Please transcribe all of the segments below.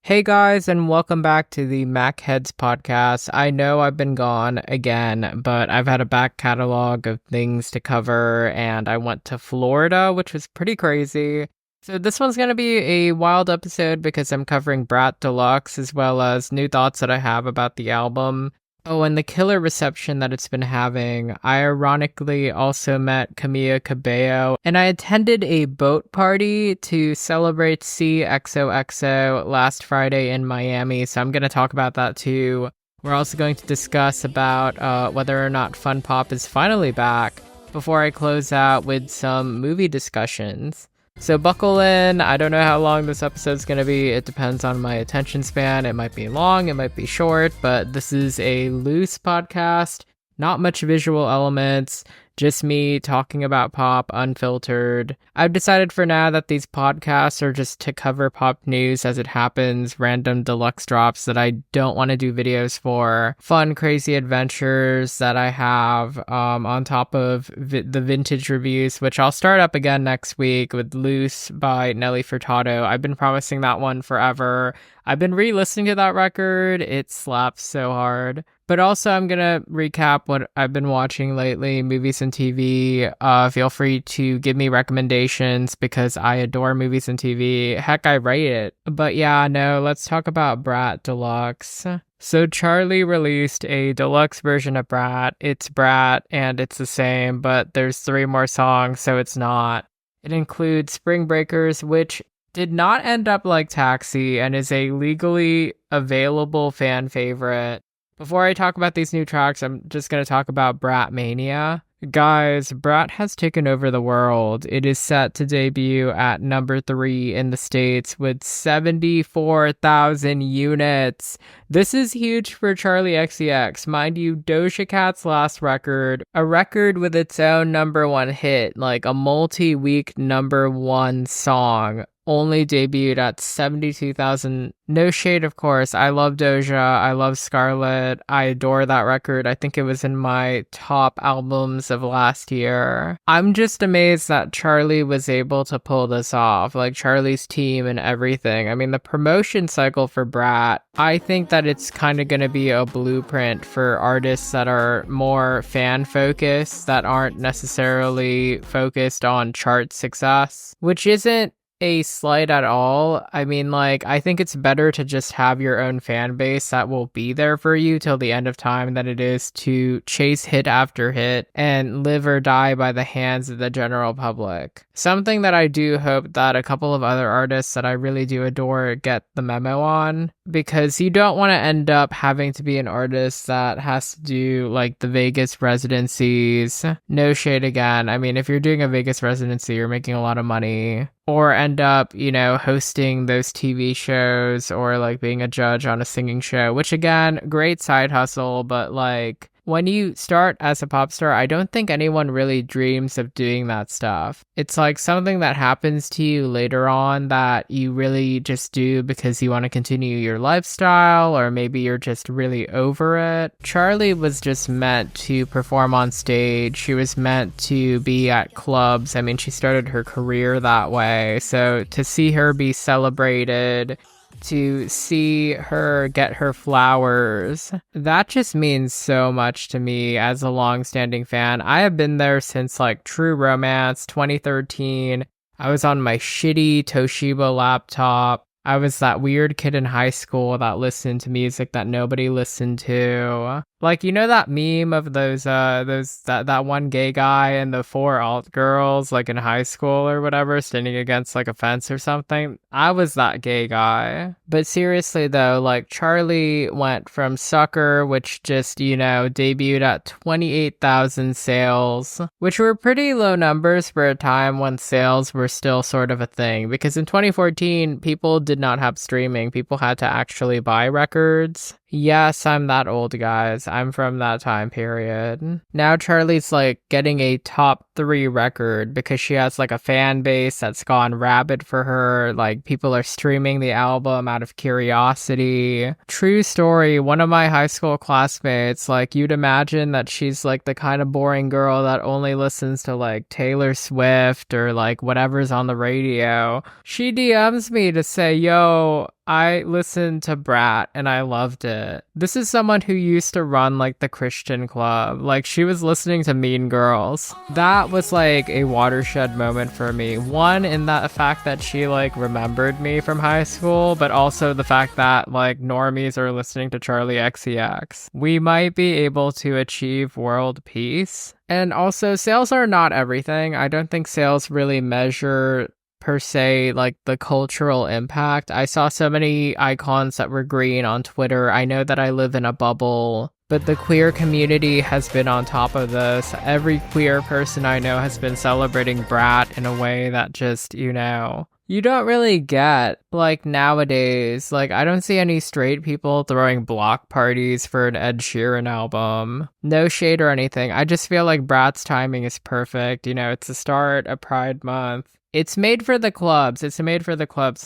Hey guys, and welcome back to the MacHeads podcast. I know I've been gone again, but I've had a back catalog of things to cover, and I went to Florida, which was pretty crazy. So this one's going to be a wild episode because I'm covering Brat Deluxe as well as new thoughts that I have about the album. Oh, and the killer reception that it's been having. I ironically also met Camila Cabello, and I attended a boat party to celebrate C XOXO last Friday in Miami, so I'm going to talk about that too. We're also going to discuss about whether or not Fun Pop is finally back before I close out with some movie discussions. So buckle in. I don't know how long this episode's going to be. It depends on my attention span. It might be long, it might be short, but this is a loose podcast. Not much visual elements, just me talking about pop unfiltered. I've decided for now that these podcasts are just to cover pop news as it happens, random deluxe drops that I don't want to do videos for, fun, crazy adventures that I have on top of the vintage reviews, which I'll start up again next week with Loose by Nelly Furtado. I've been promising that one forever. I've been re-listening to that record. It slaps so hard. But also, I'm going to recap what I've been watching lately, movies and TV. Feel free to give me recommendations because I adore movies and TV. Heck, I write it. But yeah, no, let's talk about Brat Deluxe. So Charli released a deluxe version of Brat. It's Brat, and it's the same, but there's 3 more songs, so it's not. It includes Spring Breakers, which did not end up like Taxi and is a legally available fan favorite. Before I talk about these new tracks, I'm just going to talk about BRATMANIA. Guys, Brat has taken over the world. It is set to debut at number 3 in the States with 74,000 units. This is huge for Charli XCX. Mind you, Doja Cat's last record, a record with its own number 1 hit, like a multi-week number 1 song, only debuted at 72,000. No shade, of course. I love Doja. I love Scarlett. I adore that record. I think it was in my top albums of last year. I'm just amazed that Charli was able to pull this off. Like Charli's team and everything. I mean, the promotion cycle for Brat, I think that it's kind of going to be a blueprint for artists that are more fan focused, that aren't necessarily focused on chart success, which isn't a slight at all. I mean, like, I think it's better to just have your own fan base that will be there for you till the end of time than it is to chase hit after hit and live or die by the hands of the general public. Something that I do hope that a couple of other artists that I really do adore get the memo on, because you don't want to end up having to be an artist that has to do like the Vegas residencies. No shade again. I mean, if you're doing a Vegas residency, you're making a lot of money. Or end up, hosting those TV shows or like being a judge on a singing show, which again, great side hustle, but like when you start as a pop star, I don't think anyone really dreams of doing that stuff. It's like something that happens to you later on that you really just do because you want to continue your lifestyle, or maybe you're just really over it. Charli was just meant to perform on stage. She was meant to be at clubs. I mean, she started her career that way. So to see her be celebrated, to see her get her flowers, that just means so much to me as a long-standing fan. I have been there since like True Romance 2013. I was on my shitty Toshiba laptop. I was that weird kid in high school that listened to music that nobody listened to. Like, that meme of that one gay guy and the 4 alt girls, like in high school or whatever, standing against like a fence or something? I was that gay guy. But seriously though, like Charli went from Sucker, which just, debuted at 28,000 sales, which were pretty low numbers for a time when sales were still sort of a thing. Because in 2014, people did not have streaming. People had to actually buy records. Yes, I'm that old, guys. I'm from that time period. Now Charli's like getting a top 3 record because she has like a fan base that's gone rabid for her. Like people are streaming the album out of curiosity. True story, one of my high school classmates, like you'd imagine that she's like the kind of boring girl that only listens to like Taylor Swift or like whatever's on the radio. She DMs me to say, yo, I listened to Brat and I loved it. This is someone who used to run like the Christian club. Like she was listening to Mean Girls. That was like a watershed moment for me. One, in that fact that she like remembered me from high school, but also the fact that like normies are listening to Charli XCX. We might be able to achieve world peace. And also, sales are not everything. I don't think sales really measure per se like the cultural impact. I saw so many icons that were green on Twitter. I know that I live in a bubble, but the queer community has been on top of this. Every queer person I know has been celebrating Brat in a way that just, you don't really get, like, nowadays. Like, I don't see any straight people throwing block parties for an Ed Sheeran album. No shade or anything. I just feel like Brat's timing is perfect. It's the start of Pride Month. It's made for the clubs.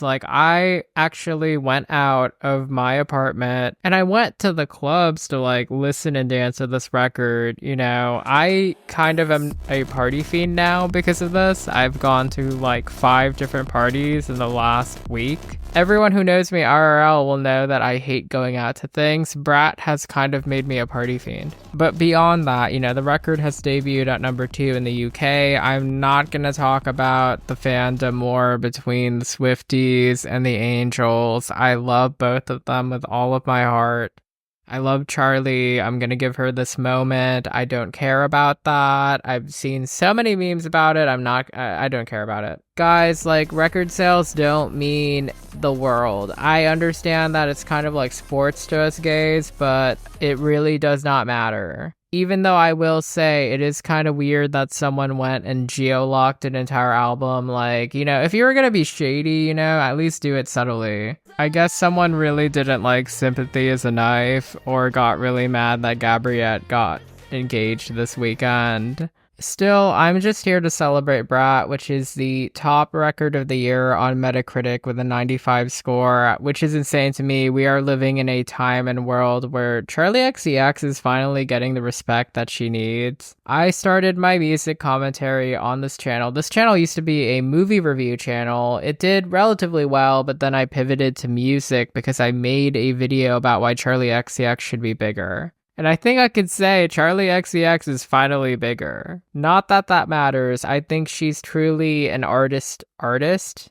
Like, I actually went out of my apartment and I went to the clubs to, like, listen and dance to this record. I kind of am a party fiend now because of this. I've gone to, like, 5 different parties in the last week. Everyone who knows me IRL will know that I hate going out to things. Brat has kind of made me a party fiend. But beyond that, the record has debuted at number 2 in the UK. I'm not going to talk about the fandom war between the Swifties and the Angels. I love both of them with all of my heart. I love Charli. I'm gonna give her this moment. I don't care about that. I've seen so many memes about it. I don't care about it. Guys, like, record sales don't mean the world. I understand that it's kind of like sports to us gays, but it really does not matter. Even though I will say it is kind of weird that someone went and geo-locked an entire album. Like, if you were gonna be shady, at least do it subtly. I guess someone really didn't like Sympathy is a Knife or got really mad that Gabriette got engaged this weekend. Still, I'm just here to celebrate Brat, which is the top record of the year on Metacritic with a 95 score, which is insane to me. We are living in a time and world where Charli XCX is finally getting the respect that she needs. I started my music commentary on this channel. This channel used to be a movie review channel. It did relatively well, but then I pivoted to music because I made a video about why Charli XCX should be bigger. And I think I could say Charli XCX is finally bigger. Not that that matters. I think she's truly an artist,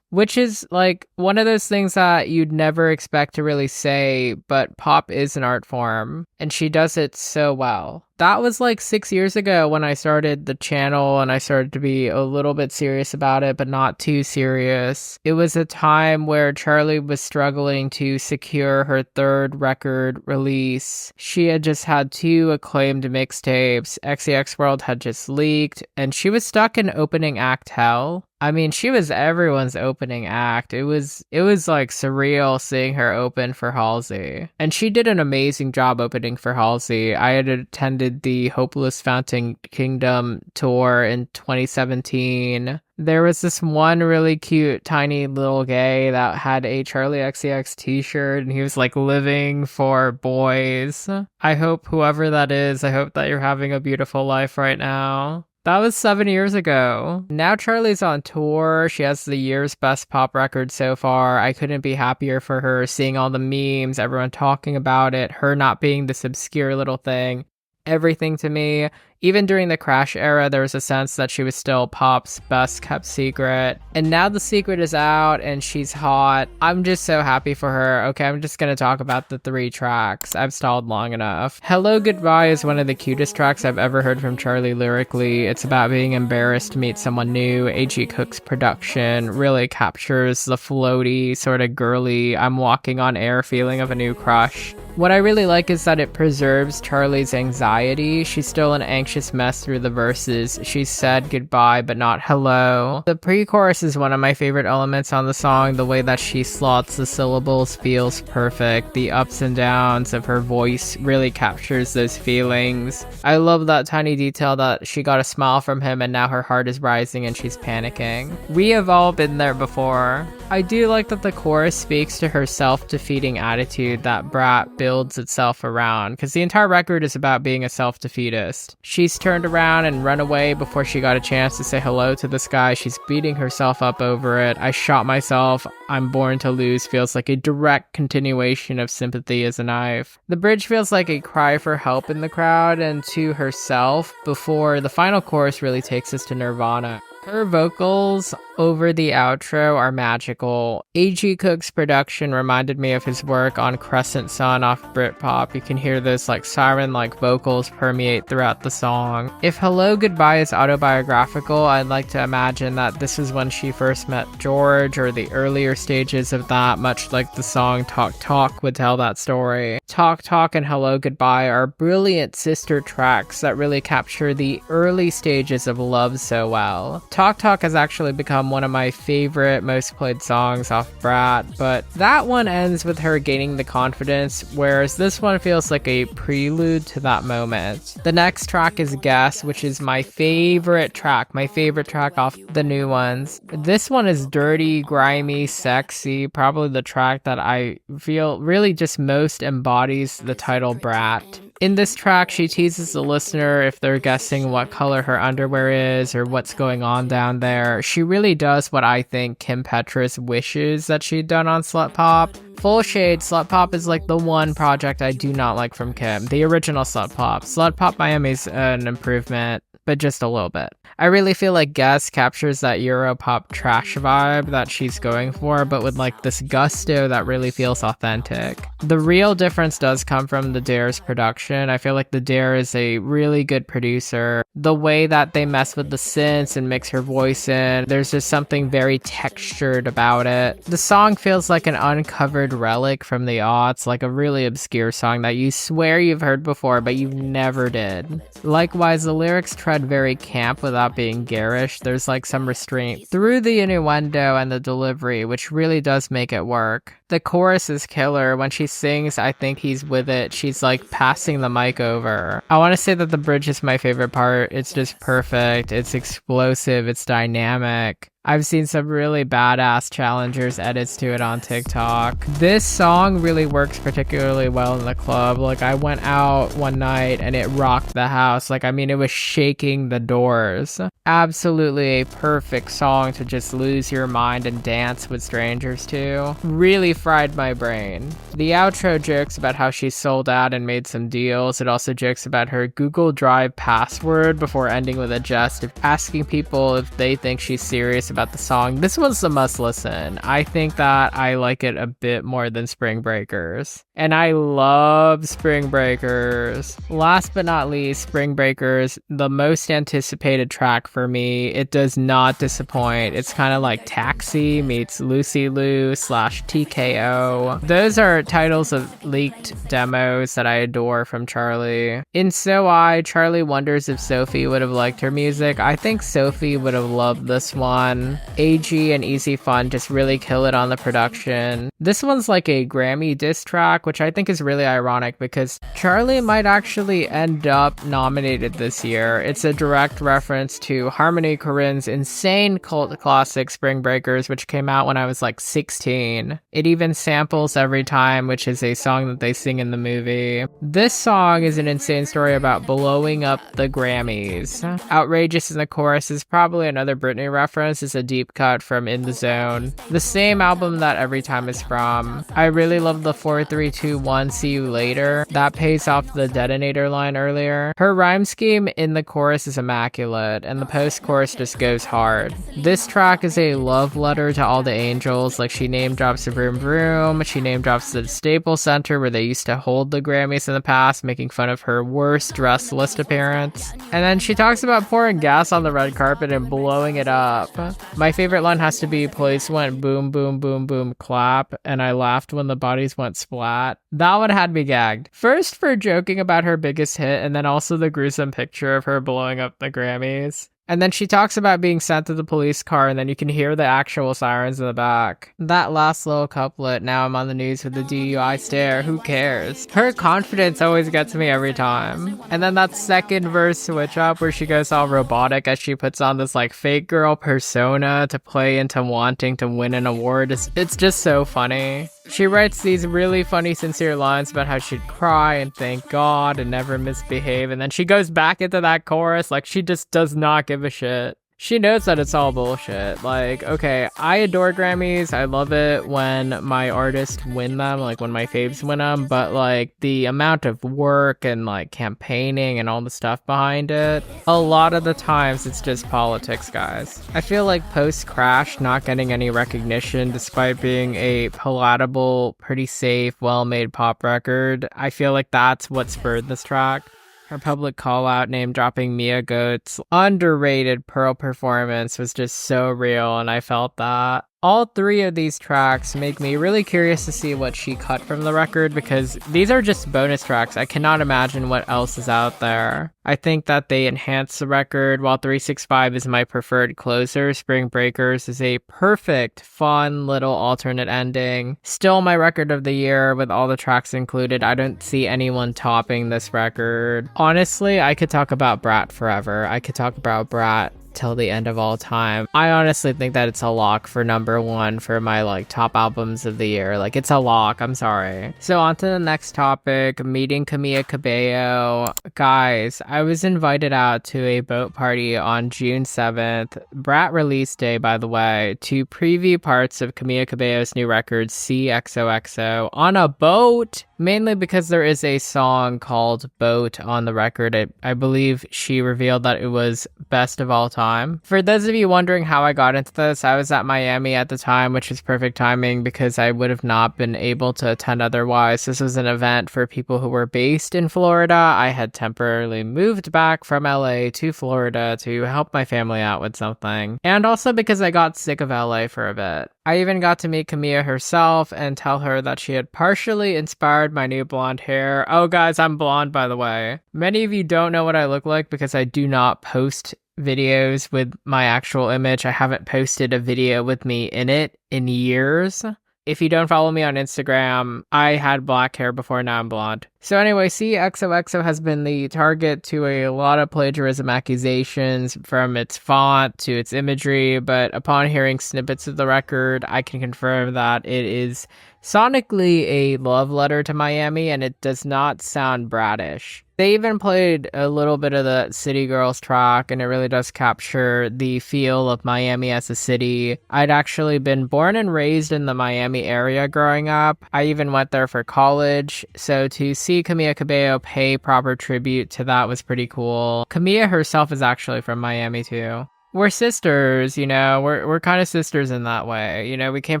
which is like one of those things that you'd never expect to really say, but pop is an art form and she does it so well. That was like 6 years ago when I started the channel and I started to be a little bit serious about it, but not too serious. It was a time where Charli was struggling to secure her 3rd record release. She had just had 2 acclaimed mixtapes. XCX World had just leaked and she was stuck in opening act hell. I mean, she was everyone's opening act. It was like surreal seeing her open for Halsey. And she did an amazing job opening for Halsey. I had attended the Hopeless Fountain Kingdom tour in 2017. There was this one really cute, tiny little gay that had a Charli XCX t-shirt and he was like living for boys. I hope whoever that is, I hope that you're having a beautiful life right now. That was 7 years ago. Now Charli's on tour. She has the year's best pop record so far. I couldn't be happier for her, seeing all the memes, everyone talking about it, her not being this obscure little thing. Everything to me. Even during the Crash era, there was a sense that she was still pop's best kept secret. And now the secret is out and she's hot. I'm just so happy for her. Okay, I'm just gonna talk about the 3 tracks. I've stalled long enough. Hello Goodbye is one of the cutest tracks I've ever heard from Charli lyrically. It's about being embarrassed to meet someone new. A.G. Cook's production really captures the floaty, sort of girly, I'm walking on air feeling of a new crush. What I really like is that it preserves Charli's anxiety. She's still an anxious mess through the verses. She said goodbye, but not hello. The pre-chorus is one of my favorite elements on the song. The way that she slots the syllables feels perfect. The ups and downs of her voice really captures those feelings. I love that tiny detail that she got a smile from him and now her heart is rising and she's panicking. We have all been there before. I do like that the chorus speaks to her self-defeating attitude that Brat builds itself around, because the entire record is about being a self-defeatist. She's turned around and run away before she got a chance to say hello to this guy. She's beating herself up over it. I shot myself. I'm born to lose feels like a direct continuation of Sympathy is a Knife. The bridge feels like a cry for help in the crowd and to herself before the final chorus really takes us to Nirvana. Her vocals over the outro are magical. A.G. Cook's production reminded me of his work on Crescent Sun off Britpop. You can hear those like siren-like vocals permeate throughout the song. If Hello Goodbye is autobiographical, I'd like to imagine that this is when she first met George, or the earlier stages of that, much like the song Talk Talk would tell that story. Talk Talk and Hello Goodbye are brilliant sister tracks that really capture the early stages of love so well. Talk Talk has actually become one of my favorite, most played songs off Brat, but that one ends with her gaining the confidence, whereas this one feels like a prelude to that moment. The next track is Guess, which is my favorite track off the new ones. This one is dirty, grimy, sexy, probably the track that I feel really just most embodies the title Brat. In this track, she teases the listener if they're guessing what color her underwear is or what's going on down there. She really does what I think Kim Petras wishes that she'd done on Slut Pop. Full shade, Slut Pop is like the one project I do not like from Kim. The original Slut Pop. Slut Pop Miami's an improvement, but just a little bit. I really feel like Guess captures that Europop trash vibe that she's going for, but with like this gusto that really feels authentic. The real difference does come from the Dare's production. I feel like the Dare is a really good producer. The way that they mess with the synths and mix her voice in, there's just something very textured about it. The song feels like an uncovered relic from the aughts, like a really obscure song that you swear you've heard before, but you never did. Likewise, the lyrics tread very camp without being garish. There's like some restraint through the innuendo and the delivery, which really does make it work. The chorus is killer. When she sings, I think he's with it. She's like passing the mic over. I want to say that the bridge is my favorite part. It's just perfect. It's explosive. It's dynamic. I've seen some really badass challengers edits to it on TikTok. This song really works particularly well in the club. Like, I went out one night and it rocked the house. Like, I mean, it was shaking the doors. Absolutely a perfect song to just lose your mind and dance with strangers to. Really fried my brain. The outro jokes about how she sold out and made some deals. It also jokes about her Google Drive password before ending with a jest of asking people if they think she's serious about the song. This one's the must listen. I think that I like it a bit more than Spring Breakers. And I love Spring Breakers. Last but not least, Spring Breakers, the most anticipated track for me. It does not disappoint. It's kind of like Taxi meets Lucy Liu / TKO. Those are titles of leaked demos that I adore from Charli. In So I, Charli wonders if Sophie would have liked her music. I think Sophie would have loved this one. AG and Easy Fun just really kill it on the production. This one's like a Grammy diss track, which I think is really ironic because Charli might actually end up nominated this year. It's a direct reference to Harmony Korine's insane cult classic Spring Breakers, which came out when I was like 16. It even samples Every Time, which is a song that they sing in the movie. This song is an insane story about blowing up the Grammys. Outrageous in the chorus is probably another Britney reference. It's a deep cut from In the Zone, the same album that Every Time is from. I really love the 4, 3, 2, 1, see you later. That pays off the detonator line earlier. Her rhyme scheme in the chorus is immaculate, and the post-chorus just goes hard. This track is a love letter to all the angels. Like, she name drops the Vroom Vroom, she name drops the Staples Center where they used to hold the Grammys in the past, making fun of her worst dress list appearance. And then she talks about pouring gas on the red carpet and blowing it up. My favorite line has to be, "Police went boom, boom, boom, boom, clap, and I laughed when the bodies went splat." That one had me gagged. First for joking about her biggest hit, and then also the gruesome picture of her blowing up the Grammys. And then she talks about being sent to the police car, and then you can hear the actual sirens in the back. That last little couplet, now I'm on the news with the DUI stare, who cares? Her confidence always gets me every time. And then that second verse switch up where she goes all robotic as she puts on this like fake girl persona to play into wanting to win an award. It's just so funny. She writes these really funny, sincere lines about how she'd cry and thank God and never misbehave, and then she goes back into that chorus like she just does not give a shit. She knows that it's all bullshit. Like, okay, I adore Grammys. I love it when my artists win them, like when my faves win them, but like the amount of work and like campaigning and all the stuff behind it, a lot of the times it's just politics, guys. I feel like post-Crash not getting any recognition despite being a palatable, pretty safe, well-made pop record, I feel like that's what spurred this track. Her public call-out name dropping Mia Goat's underrated Pearl performance was just so real, and I felt that. All three of these tracks make me really curious to see what she cut from the record, because these are just bonus tracks. I cannot imagine what else is out there. I think that they enhance the record. While 365 is my preferred closer, Spring Breakers is a perfect, fun little alternate ending. Still my record of the year with all the tracks included. I don't see anyone topping this record. Honestly, I could talk about Brat forever. I could talk about Brat till the end of all time. I honestly think that it's a lock for number one for my like top albums of the year. Like, it's a lock, I'm sorry. So on to the next topic, meeting Camila Cabello. Guys, I was invited out to a boat party on June 7th, Brat release day by the way, to preview parts of Camila Cabello's new record C XOXO on a boat. Mainly because there is a song called Boat on the record. I believe she revealed that it was best of all time. For those of you wondering how I got into this, I was at Miami at the time, which was perfect timing because I would have not been able to attend otherwise. This was an event for people who were based in Florida. I had temporarily moved back from LA to Florida to help my family out with something. And also because I got sick of LA for a bit. I even got to meet Camila herself and tell her that she had partially inspired my new blonde hair. Oh guys, I'm blonde by the way. Many of you don't know what I look like because I do not post videos with my actual image. I haven't posted a video with me in it in years. If you don't follow me on Instagram, I had black hair before, now I'm blonde. So anyway, C XOXO has been the target to a lot of plagiarism accusations from its font to its imagery, but upon hearing snippets of the record, I can confirm that it is sonically a love letter to Miami, and it does not sound bratish. They even played a little bit of the City Girls track, and it really does capture the feel of Miami as a city. I'd actually been born and raised in the Miami area growing up. I even went there for college, so to see Camila Cabello pay proper tribute to that was pretty cool. Camila herself is actually from Miami too. We're sisters, you know, we're kind of sisters in that way. You know, we came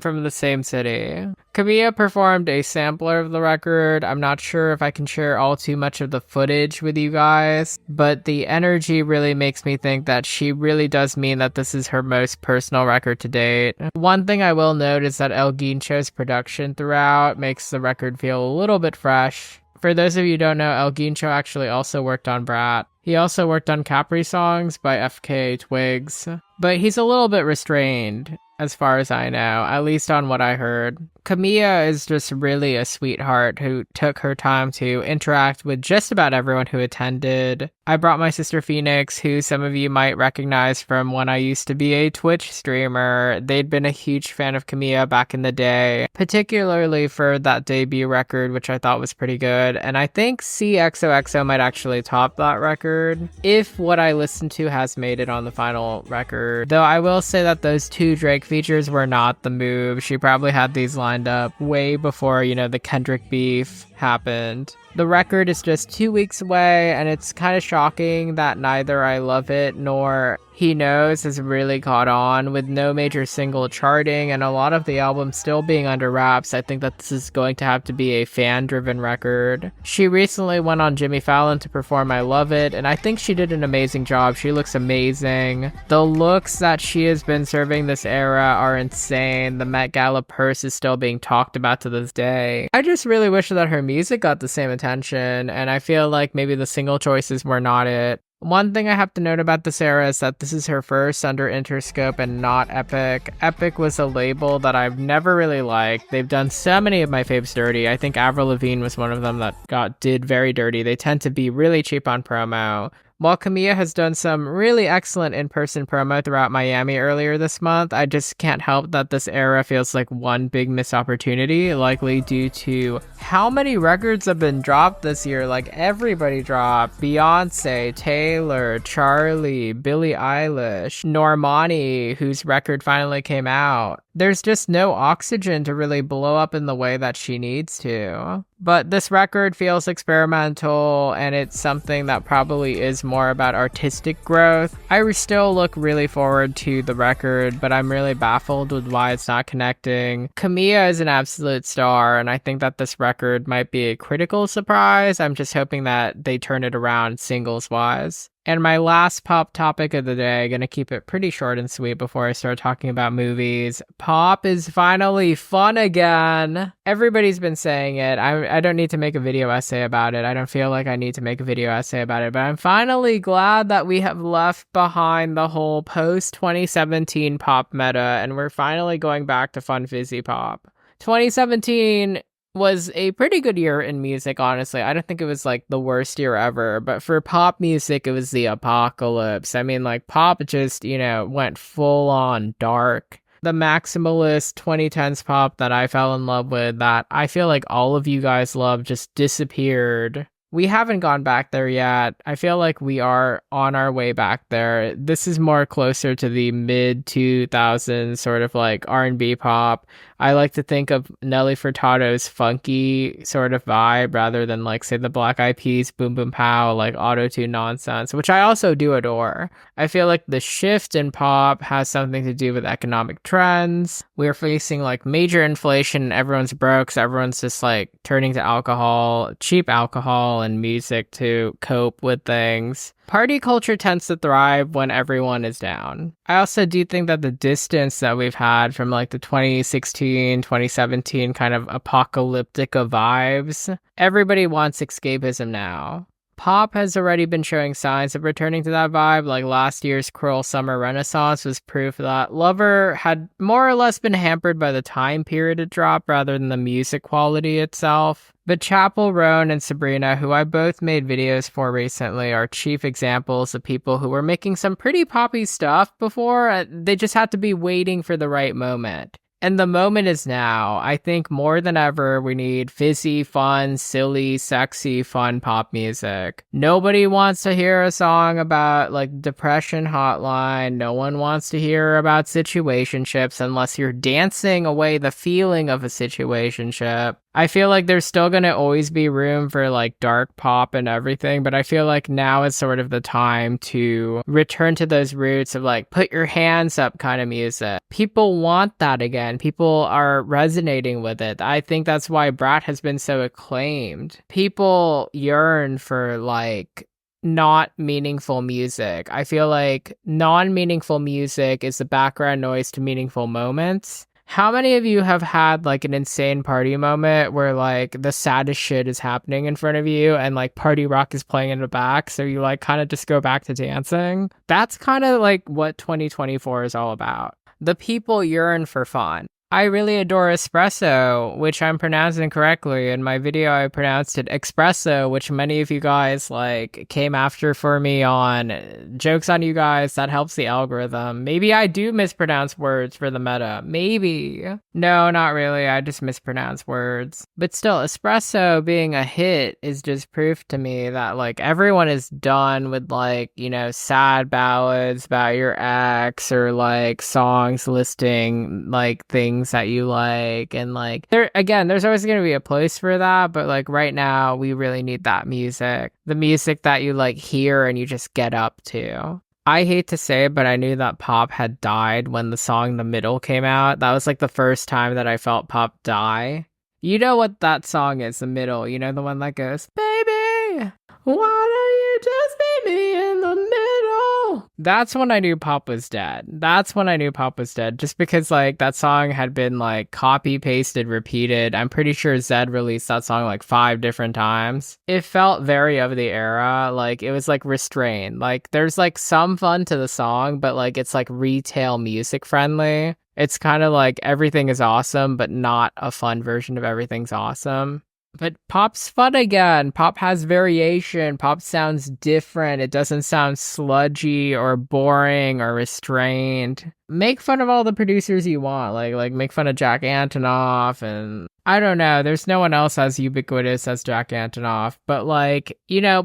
from the same city. Camila performed a sampler of the record. I'm not sure if I can share all too much of the footage with you guys, but the energy really makes me think that she really does mean that this is her most personal record to date. One thing I will note is that Eljohn's production throughout makes the record feel a little bit fresh. For those of you who don't know, Eljohn actually also worked on Brat. He also worked on Capri Songs by FKA Twigs, but he's a little bit restrained, as far as I know, at least on what I heard. Camila is just really a sweetheart who took her time to interact with just about everyone who attended. I brought my sister Phoenix, who some of you might recognize from when I used to be a Twitch streamer. They'd been a huge fan of Camila back in the day, particularly for that debut record, which I thought was pretty good. And I think C XOXO might actually top that record, if what I listened to has made it on the final record. Though I will say that those two Drake features were not the move. She probably had these lined up way before, you know, the Kendrick beef happened. The record is just 2 weeks away, and it's kind of shocking that neither I Love It nor He Knows has really caught on, with no major single charting and a lot of the album still being under wraps. I think that this is going to have to be a fan-driven record. She recently went on Jimmy Fallon to perform I Love It, and I think she did an amazing job. She looks amazing. The looks that she has been serving this era are insane. The Met Gala purse is still being talked about to this day. I just really wish that her music got the same attention, and I feel like maybe the single choices were not it. One thing I have to note about this era is that this is her first under Interscope and not Epic. Epic was a label that I've never really liked. They've done so many of my faves dirty. I think Avril Lavigne was one of them that did very dirty. They tend to be really cheap on promo. While Camila has done some really excellent in-person promo throughout Miami earlier this month, I just can't help that this era feels like one big missed opportunity, likely due to how many records have been dropped this year. Like, everybody dropped. Beyonce, Taylor, Charli, Billie Eilish, Normani, whose record finally came out. There's just no oxygen to really blow up in the way that she needs to. But this record feels experimental, and it's something that probably is more about artistic growth. I still look really forward to the record, but I'm really baffled with why it's not connecting. Camila is an absolute star, and I think that this record might be a critical surprise. I'm just hoping that they turn it around singles-wise. And my last pop topic of the day, gonna keep it pretty short and sweet before I start talking about movies. Pop is finally fun again. Everybody's been saying it. I don't need to make a video essay about it. I don't feel like I need to make a video essay about it, but I'm finally glad that we have left behind the whole post-2017 pop meta, and we're finally going back to fun fizzy pop. 2017 was a pretty good year in music, honestly. I don't think it was like the worst year ever, but for pop music, it was the apocalypse. I mean, like, pop just, went full on dark. The maximalist 2010s pop that I fell in love with, that I feel like all of you guys love, just disappeared. We haven't gone back there yet. I feel like we are on our way back there. This is more closer to the mid 2000s sort of like R&B pop. I like to think of Nelly Furtado's funky sort of vibe rather than, like, say, the Black Eyed Peas, Boom Boom Pow, like auto-tune nonsense, which I also do adore. I feel like the shift in pop has something to do with economic trends. We're facing like major inflation. Everyone's broke, so everyone's just like turning to alcohol, cheap alcohol and music to cope with things. Party culture tends to thrive when everyone is down. I also do think that the distance that we've had from like the 2016, 2017 kind of apocalyptic vibes, everybody wants escapism now. Pop has already been showing signs of returning to that vibe, like last year's Cruel Summer Renaissance was proof that Lover had more or less been hampered by the time period it dropped rather than the music quality itself. But Chappell Roan and Sabrina, who I both made videos for recently, are chief examples of people who were making some pretty poppy stuff before. They just had to be waiting for the right moment. And the moment is now. I think more than ever, we need fizzy, fun, silly, sexy, fun pop music. Nobody wants to hear a song about, like, depression hotline. No one wants to hear about situationships unless you're dancing away the feeling of a situationship. I feel like there's still going to always be room for like dark pop and everything, but I feel like now is sort of the time to return to those roots of like put your hands up kind of music. People want that again. People are resonating with it. I think that's why Brat has been so acclaimed. People yearn for like not meaningful music. I feel like non-meaningful music is the background noise to meaningful moments. How many of you have had like an insane party moment where like the saddest shit is happening in front of you and like party rock is playing in the back, so you like kind of just go back to dancing? That's kind of like what 2024 is all about. The people yearn for fun. I really adore espresso, which I'm pronouncing correctly. In my video, I pronounced it espresso, which many of you guys like came after for me on. Jokes on you guys, that helps the algorithm. Maybe I do mispronounce words for the meta. Maybe. No, not really. I just mispronounce words. But still, espresso being a hit is just proof to me that like everyone is done with like, sad ballads about your ex or like songs listing like things that you like, and like there's always going to be a place for that, but like right now we really need that music, the music that you like hear and you just get up to. I hate to say it, but I knew that pop had died when the song The Middle came out. That was like the first time that I felt pop die. You know what that song is, The Middle, the one that goes, baby, why don't you just meet me in the middle? That's when I knew Pop was dead. That's when I knew Pop was dead. Just because like that song had been like copy pasted, repeated. I'm pretty sure Zed released that song like 5 different times. It felt very of the era. Like it was like restrained. Like there's like some fun to the song, but like it's like retail music friendly. It's kind of like Everything Is Awesome, but not a fun version of Everything's Awesome. But Pop's fun again. Pop has variation. Pop sounds different. It doesn't sound sludgy or boring or restrained. Make fun of all the producers you want. Like make fun of Jack Antonoff, and I don't know. There's no one else as ubiquitous as Jack Antonoff. But like,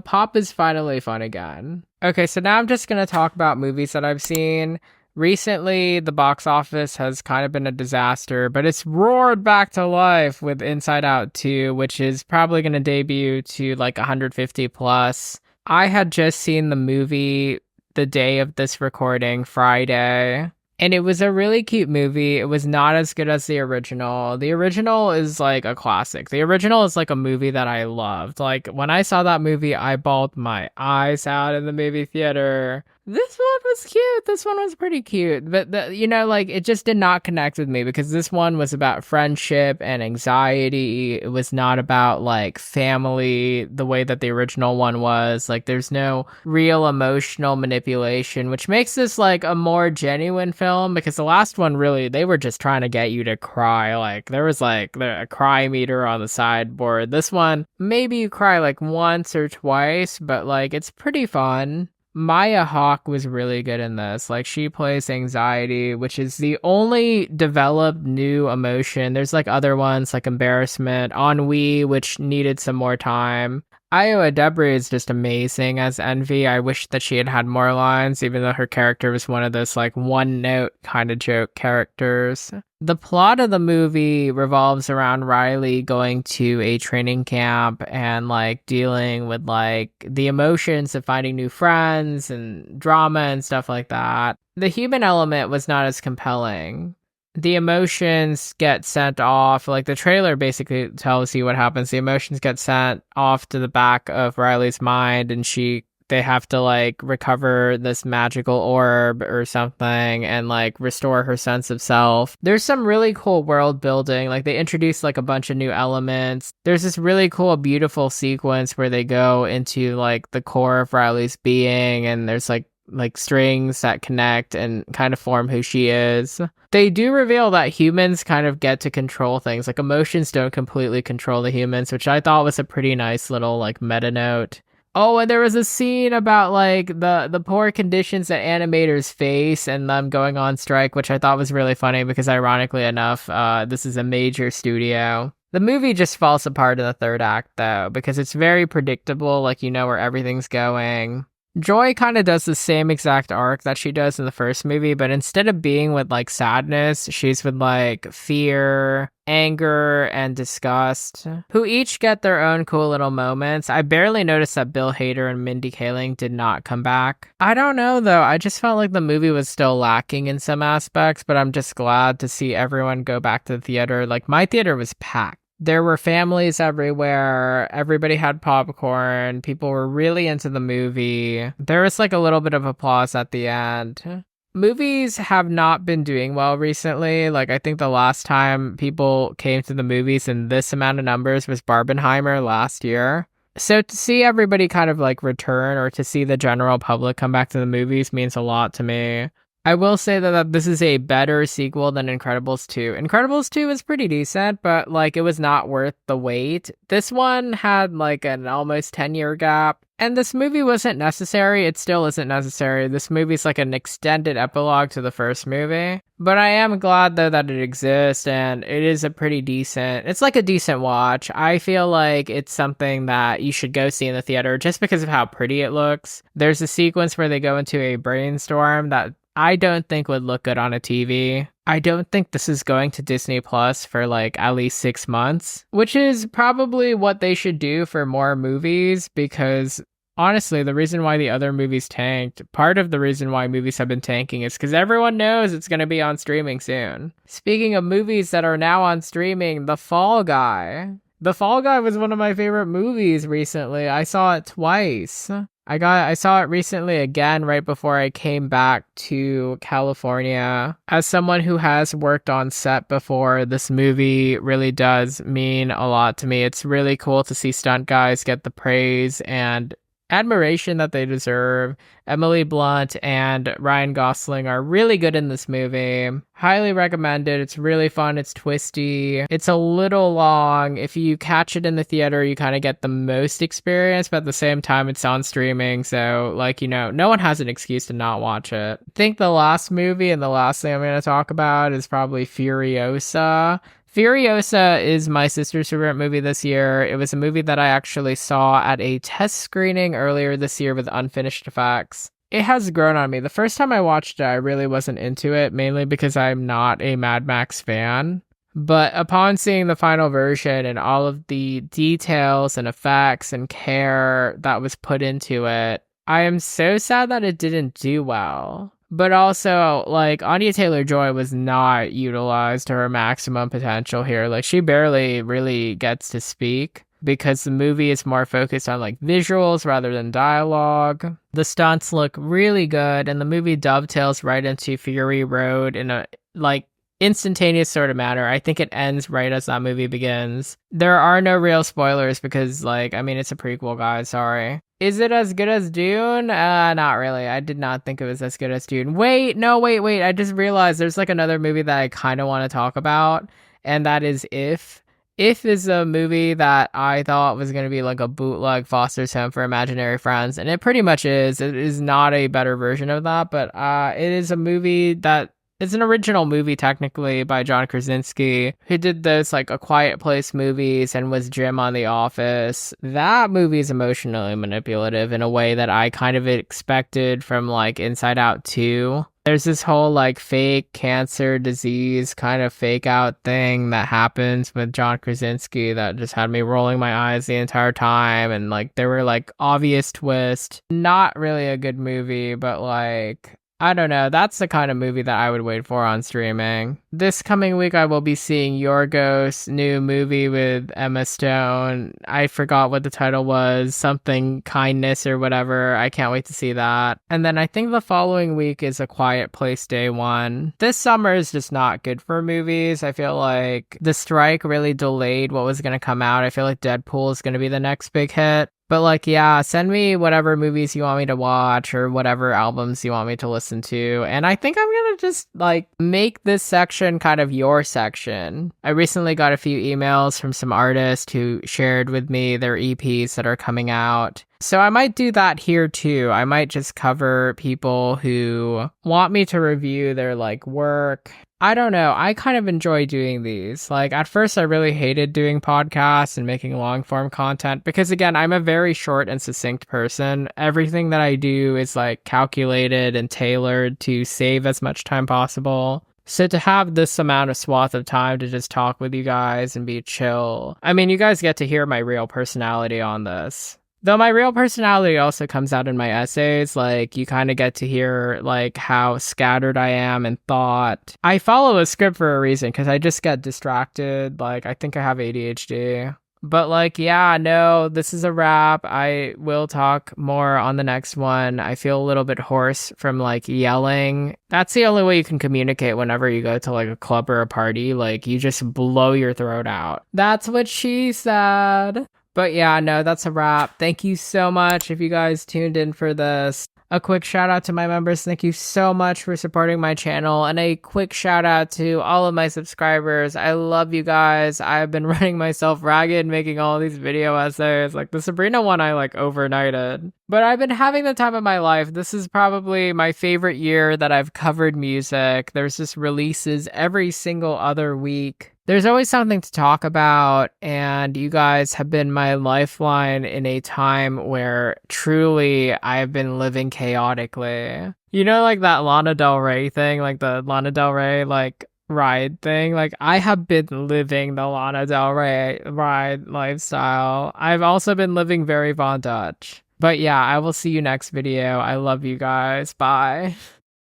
Pop is finally fun again. Okay, so now I'm just gonna talk about movies that I've seen. Recently, the box office has kind of been a disaster, but it's roared back to life with Inside Out 2, which is probably going to debut to like 150 plus. I had just seen the movie the day of this recording, Friday, and it was a really cute movie. It was not as good as the original. The original is like a classic. The original is like a movie that I loved. Like when I saw that movie, I bawled my eyes out in the movie theater. This one was cute. This one was pretty cute. But, like, it just did not connect with me because this one was about friendship and anxiety. It was not about, like, family the way that the original one was. Like, there's no real emotional manipulation, which makes this, like, a more genuine film because the last one, really, they were just trying to get you to cry. Like, there was, like, a cry meter on the sideboard. This one, maybe you cry, like, once or twice, but, like, it's pretty fun. Maya Hawke was really good in this. Like, she plays anxiety, which is the only developed new emotion. There's like other ones like embarrassment, ennui, which needed some more time. Iowa Debris is just amazing as Envy. I wish that she had had more lines, even though her character was one of those like one note kind of joke characters. The plot of the movie revolves around Riley going to a training camp and like dealing with like the emotions of finding new friends and drama and stuff like that. The human element was not as compelling. The emotions get sent off. Like the trailer basically tells you what happens. The emotions get sent off to the back of Riley's mind, and they have to like recover this magical orb or something and like restore her sense of self. There's some really cool world building. Like they introduce like a bunch of new elements. There's this really cool, beautiful sequence where they go into like the core of Riley's being, and there's like strings that connect and kind of form who she is. They do reveal that humans kind of get to control things. Like emotions don't completely control the humans, which I thought was a pretty nice little like meta note. Oh, and there was a scene about like the poor conditions that animators face and them going on strike, which I thought was really funny because ironically enough, this is a major studio. The movie just falls apart in the third act though, because it's very predictable, like you know where everything's going. Joy kind of does the same exact arc that she does in the first movie, but instead of being with like sadness, she's with like fear, anger, and disgust, who each get their own cool little moments. I barely noticed that Bill Hader and Mindy Kaling did not come back. I don't know though, I just felt like the movie was still lacking in some aspects, but I'm just glad to see everyone go back to the theater. Like my theater was packed. There were families everywhere. Everybody had popcorn. People were really into the movie. There was like a little bit of applause at the end. Movies have not been doing well recently. Like I think the last time people came to the movies in this amount of numbers was Barbenheimer last year. So to see everybody kind of like return, or to see the general public come back to the movies, means a lot to me. I will say that this is a better sequel than Incredibles 2. Incredibles 2 was pretty decent, but like it was not worth the wait. This one had like an almost 10-year gap, and this movie wasn't necessary. It still isn't necessary. This movie's like an extended epilogue to the first movie. But I am glad though that it exists, and it is it's like a decent watch. I feel like it's something that you should go see in the theater just because of how pretty it looks. There's a sequence where they go into a brainstorm that I don't think would look good on a TV. I don't think this is going to Disney Plus for like at least 6 months, which is probably what they should do for more movies, because honestly, the reason why the other movies tanked, part of the reason why movies have been tanking is because everyone knows it's going to be on streaming soon. Speaking of movies that are now on streaming, The Fall Guy. The Fall Guy was one of my favorite movies recently. I saw it twice. I saw it recently again right before I came back to California. As someone who has worked on set before, this movie really does mean a lot to me. It's really cool to see stunt guys get the praise and admiration that they deserve. Emily Blunt and Ryan Gosling are really good in this movie. Highly recommended. It's really fun. It's twisty. It's a little long. If you catch it in the theater, you kind of get the most experience, but at the same time, it's on streaming. So, like, you know, no one has an excuse to not watch it. I think the last movie and the last thing I'm going to talk about is probably Furiosa. Furiosa is my sister's favorite movie this year. It was a movie that I actually saw at a test screening earlier this year with unfinished effects. It has grown on me. The first time I watched it, I really wasn't into it, mainly because I'm not a Mad Max fan. But upon seeing the final version and all of the details and effects and care that was put into it, I am so sad that it didn't do well. But also, like, Anya Taylor-Joy was not utilized to her maximum potential here. Like, she barely really gets to speak because the movie is more focused on, like, visuals rather than dialogue. The stunts look really good, and the movie dovetails right into Fury Road in a, like, instantaneous sort of manner. I think it ends right as that movie begins. There are no real spoilers because, like, I mean, it's a prequel, guys, sorry. Is it as good as Dune? Not really. I did not think it was as good as Dune. Wait. I just realized there's like another movie that I kind of want to talk about, and that is If. If is a movie that I thought was going to be like a bootleg Foster's Home for Imaginary Friends, and it pretty much is. It is not a better version of that, but it is a movie that it's an original movie technically by John Krasinski, who did those like A Quiet Place movies and was Jim on The Office. That movie is emotionally manipulative in a way that I kind of expected from like Inside Out 2. There's this whole like fake cancer disease kind of fake out thing that happens with John Krasinski that just had me rolling my eyes the entire time, and like there were like obvious twists. Not really a good movie, but like I don't know, that's the kind of movie that I would wait for on streaming. This coming week, I will be seeing Yorgos' new movie with Emma Stone. I forgot what the title was, something Kindness or whatever. I can't wait to see that. And then I think the following week is A Quiet Place Day 1. This summer is just not good for movies. I feel like the strike really delayed what was going to come out. I feel like Deadpool is going to be the next big hit. But like, yeah, send me whatever movies you want me to watch or whatever albums you want me to listen to. And I think I'm gonna just like make this section kind of your section. I recently got a few emails from some artists who shared with me their EPs that are coming out. So I might do that here too. I might just cover people who want me to review their like work. I don't know. I kind of enjoy doing these. Like at first I really hated doing podcasts and making long form content because again, I'm a very short and succinct person. Everything that I do is like calculated and tailored to save as much time possible. So to have this amount of swath of time to just talk with you guys and be chill. I mean, you guys get to hear my real personality on this. Though my real personality also comes out in my essays, like you kind of get to hear like how scattered I am in thought. I follow a script for a reason because I just get distracted. Like I think I have ADHD. But like, yeah, no, this is a wrap. I will talk more on the next one. I feel a little bit hoarse from like yelling. That's the only way you can communicate whenever you go to like a club or a party. Like you just blow your throat out. That's what she said. But yeah, no, that's a wrap. Thank you so much if you guys tuned in for this. A quick shout out to my members. Thank you so much for supporting my channel. And a quick shout out to all of my subscribers. I love you guys. I've been running myself ragged making all these video essays. Like the Sabrina one I like overnighted. But I've been having the time of my life. This is probably my favorite year that I've covered music. There's just releases every single other week. There's always something to talk about, and you guys have been my lifeline in a time where truly I've been living chaotically. You know, like that Lana Del Rey thing, like the Lana Del Rey, like, ride thing? Like, I have been living the Lana Del Rey ride lifestyle. I've also been living very Von Dutch. But yeah, I will see you next video. I love you guys. Bye.